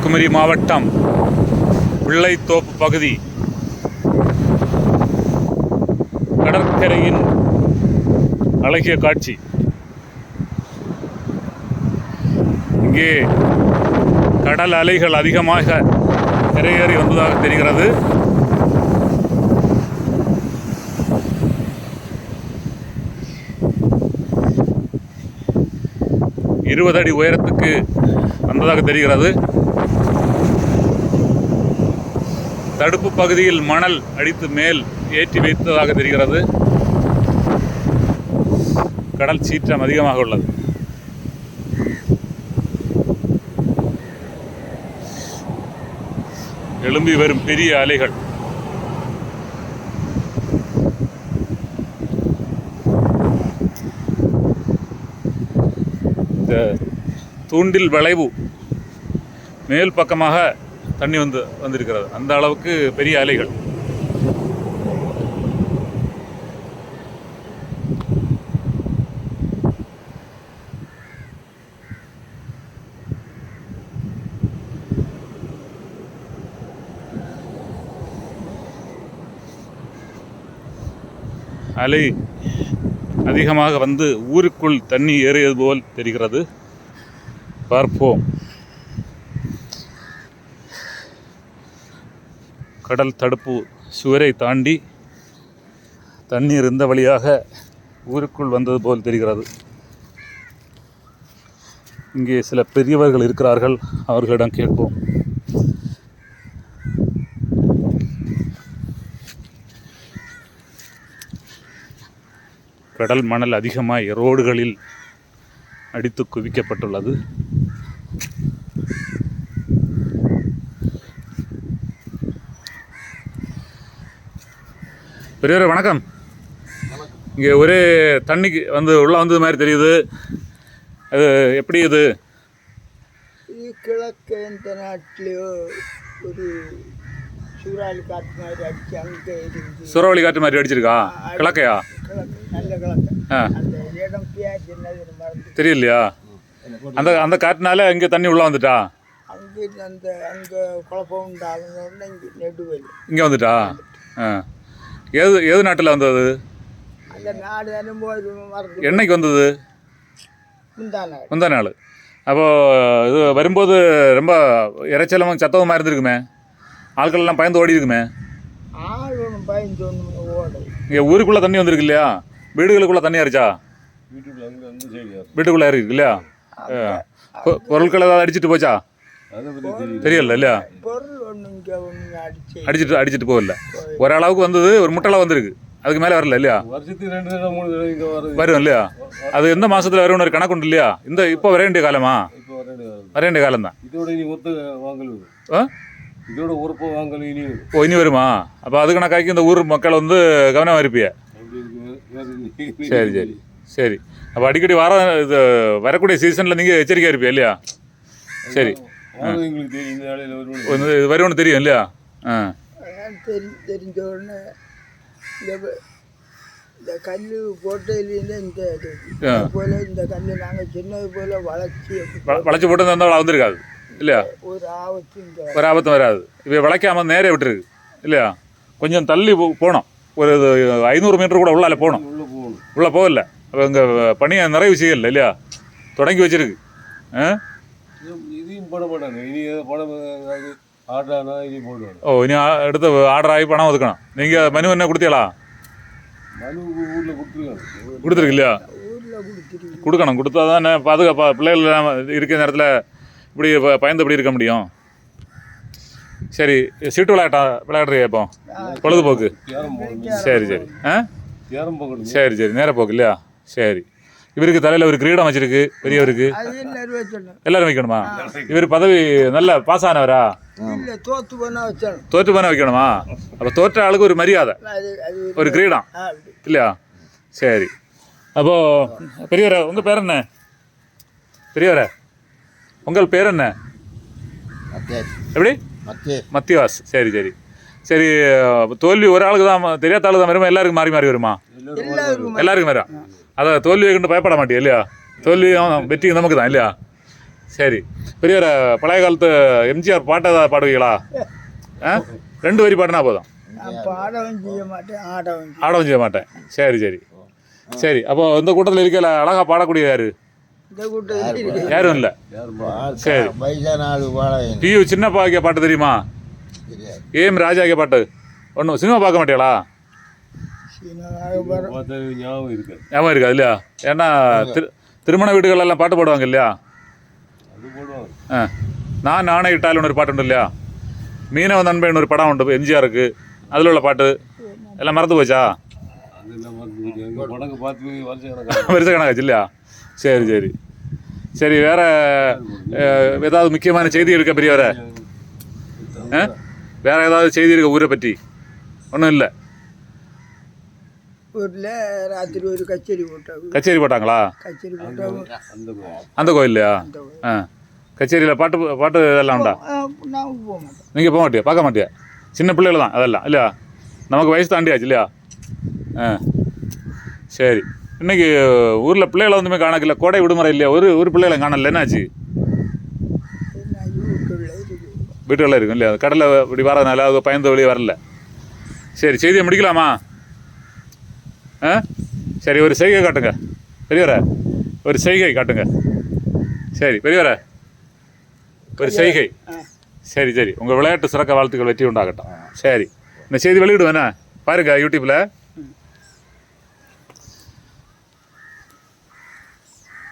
கன்னியாகுமரி மாவட்டம் பிள்ளைத்தோப்பு பகுதி கடற்கரையின் அழகிய காட்சி. இங்கே கடல் அலைகள் அதிகமாக கரையேறி வந்ததாக தெரிகிறது. இருபது அடி உயரத்துக்கு வந்ததாக தெரிகிறது. தடுப்பு பகுதியில் மணல் அடித்து மேல் ஏற்றி வைத்ததாக தெரிகிறது. கடல் சீற்றம் அதிகமாக உள்ளது. எழும்பி வரும் பெரிய அலைகள். இந்த தூண்டில் வளைவு மேல் பக்கமாக தண்ணி வந்திருக்கிறது. அந்த அளவுக்கு பெரிய அலைகள். அலை அதிகமாக வந்து ஊருக்குள் தண்ணி ஏறியது போல் தெரிகிறது. பார்ப்போம். கடல் தடுப்பு சுவரை தாண்டி தண்ணீர் இந்த வழியாக ஊருக்குள் வந்தது போல் தெரிகிறது. இங்கே சில பெரியவர்கள் இருக்கிறார்கள், அவர்களிடம் கேட்போம். கடல் மணல் அதிகமாய் ரோடுகளில் அடித்து குவிக்கப்பட்டுள்ளது. பெரியவரே வணக்கம். இங்கே ஒரே தண்ணிக்கு உள்ளே வந்தது மாதிரி தெரியுது. அது எப்படி? இது கிழக்கு இந்த நாட்டிலையோ ஒரு சூறாவளி காற்று மாதிரி அடிச்சு அங்கே இருந்து சூறாவளி காற்று மாதிரி அடிச்சிருக்கா? கிழக்கையா? நல்ல கிழக்கு. அந்த இடம் தெரியலையா? அந்த அந்த காற்றுனால இங்கே தண்ணி உள்ளே வந்துட்டா? அங்கே அங்கே குழப்பம் உண்டாகுன இங்கே நெடுவலி இங்கே வந்துட்டா? ஏது நாட்டில் வந்தது? அந்த நாடு அனுபவம் என்னைக்கு வந்தது? முந்தா நாள். அப்போது இது வரும்போது ரொம்ப இறைச்சலமும் சத்தமாக இருந்திருக்குமே, ஆட்கள் எல்லாம் பயந்து ஓடி இருக்குமே. ஆள் ஒன்றும் பயந்து ஒன்று ஓடு. இங்கே ஊருக்குள்ளே தண்ணி வந்திருக்கு இல்லையா? வீடுகளுக்குள்ளே தண்ணி அரிச்சா? வீட்டுக்குள்ளே இருக்கு இல்லையா? பொருட்கள் ஏதாவது அடிச்சுட்டு போச்சா? தெரியல இல்லையா? பொருள் ஒன்று இங்கே ஒன்று அடிச்சுட்டு போகல. ஓரளவுக்கு வந்தது, ஒரு முட்டளை வந்திருக்கு, அதுக்கு மேலே வரல இல்லையா? வரும் இல்லையா? அது எந்த மாதத்தில் வரும்னு ஒரு கணக்கு உண்டு இல்லையா? இப்போ வர வேண்டிய காலமா? வர வேண்டிய காலம் தான். இனி வருமா? அப்போ அது கணக்காக்கி இந்த ஊர் மக்கள் கவனமாக இருப்பிய. சரி சரி சரி. அப்போ அடிக்கடி இது வரக்கூடிய சீசனில் நீங்கள் எச்சரிக்கையாக இருப்பியா இல்லையா? சரி. இது வரும்னு தெரியும் இல்லையா? தெரிஞ்ச உடனே இந்த கல் போட்டதுலேருந்து இந்த போல இந்த கல் நாங்கள் சின்னது போல் வளைச்சி போட்டு இருந்தால் வந்திருக்காது இல்லையா? ஒரு ஆபத்தும் வராது. இப்போ விளைக்காமல் நேரே விட்டுருக்கு இல்லையா? கொஞ்சம் தள்ளி போகணும். ஒரு 500 மீட்டர் கூட உள்ளால போகணும். உள்ளே போகல. அப்போ இங்கே பணியை நிறைவு செய்யலை இல்லையா? தொடங்கி வச்சிருக்கு. இனி அடுத்து ஆர்டர் ஆகி பணம் ஒதுக்கணும். நீங்கள் மனு என்ன கொடுத்தீங்களா? கொடுத்துருக்கு இல்லையா? கொடுக்கணும். கொடுத்தா தானே பாதுகாப்பா பிள்ளைகள் இருக்கிற நேரத்தில் இப்படி பயந்து இப்படி இருக்க முடியும். சரி, சீட்டு விளையாடுறியா இப்போ? பொழுதுபோக்கு. சரி சரி. சரி சரி. நேர போக்கு இல்லையா? சரி. இவருக்கு தலையில் ஒரு கிரீடம் வச்சிருக்கு, பெரியவருக்கு. எல்லாரும் வைக்கணுமா? இவர் பதவி நல்ல பாஸ் ஆனவரா? தோற்று போன வைக்கணுமா? அப்போ தோற்ற ஆளுக்கு ஒரு மரியாதை, ஒரு கிரீடம் இல்லையா? சரி. அப்போது பெரியவரே, உங்கள் பேர் என்ன? பெரியவரே, உங்கள் பேர் என்ன? எப்படி? மத்திவாஸ். சரி சரி சரி. தோல்வி ஒரு ஆளுக்கு தான், தெரியாத ஆளுக்கு தான் வருமா? எல்லாருக்கும் மாறி மாறி வருமா? எல்லாருக்கும் வரும். அதை தோல்வியை கண்டு பயப்பட மாட்டேன் இல்லையா? தோல்வியும் வெற்றியும் நமக்கு தான் இல்லையா? சரி பெரியவரை பழைய காலத்து எம்ஜிஆர் பாட்டு ஏதாவது பாடுவீங்களா? ஆ 2 வரி பாடினா போதும். நான் பாடவும் செய்ய மாட்டேன், ஆடவும் செய்ய ஆடவும் செய்ய மாட்டேன். சரி சரி சரி. அப்போ இந்த கூட்டத்தில் இருக்கல அழகாக பாடக்கூடிய யாரு? இந்த கூட்டத்தில் இருக்கு. யாரும் இல்லை. சரி. வயசான ஆளு வாழ டியூ சின்னப்பாக்கிய பாட்டு தெரியுமா? ஏம் ராஜாக்கிய பாட்டு ஒன்றும் சினிமா பார்க்க மாட்டீங்களா? ஞாபகம் இருக்கா இல்லையா? ஏன்னா திருமண வீடுகளெல்லாம் பாட்டு பாடுவாங்க இல்லையா? ஆ நான் நானே இட்டாலும் ஒரு பாட்டு உண்டு இல்லையா? மீனவ நண்பன் ஒரு படம் உண்டு எம்ஜிஆருக்கு, அதில் உள்ள பாட்டு எல்லாம் மறந்து போச்சா? வருஷ கணக்காச்சு இல்லையா? சரி சரி சரி. வேற ஏதாவது முக்கியமான செய்தி இருக்க பெரியவரை? வேற ஏதாவது செய்தி இருக்க ஊரை பற்றி? ஒன்றும் இல்லை. ஊரில் ராத்திரி ஒரு கச்சேரி போட்டாங்க. கச்சேரி போட்டாங்களா? கச்சேரி போட்டாங்க அந்த கோயில்லையா? ஆ கச்சேரியில் பாட்டு பாட்டு இதெல்லாம் உண்டா? நான் போக மாட்டேன். நீங்கள் போக மாட்டியா? பார்க்க மாட்டியா? சின்ன பிள்ளைகள் தான் அதெல்லாம் இல்லையா? நமக்கு வயசு தாண்டியாச்சு இல்லையா? ஆ சரி. இன்னைக்கு ஊரில் பிள்ளைகளை வந்துமே காணக்கில்ல, கோடை விடுமுறை இல்லையா? ஒரு பிள்ளைகளை காணல, என்னாச்சு? வீட்டுகளில் இருக்கும் இல்லையா? கடலில் இப்படி வரதுனால அது பயந்து வெளியே வரல. சரி செய்தியை முடிக்கலாமா? ஆ சரி. ஒரு செய்கை காட்டுங்க பெரியவரை, ஒரு செய்கை காட்டுங்க. சரி பெரியவரை, ஒரு செய்கை. சரி சரி. உங்கள் விளையாட்டு சிறக்க வாழ்த்துக்கள் வெற்றி உண்டாகட்டும். சரி இந்த செய்தி வெளியிடுவேண்ணே பாருங்க யூடியூப்பில்.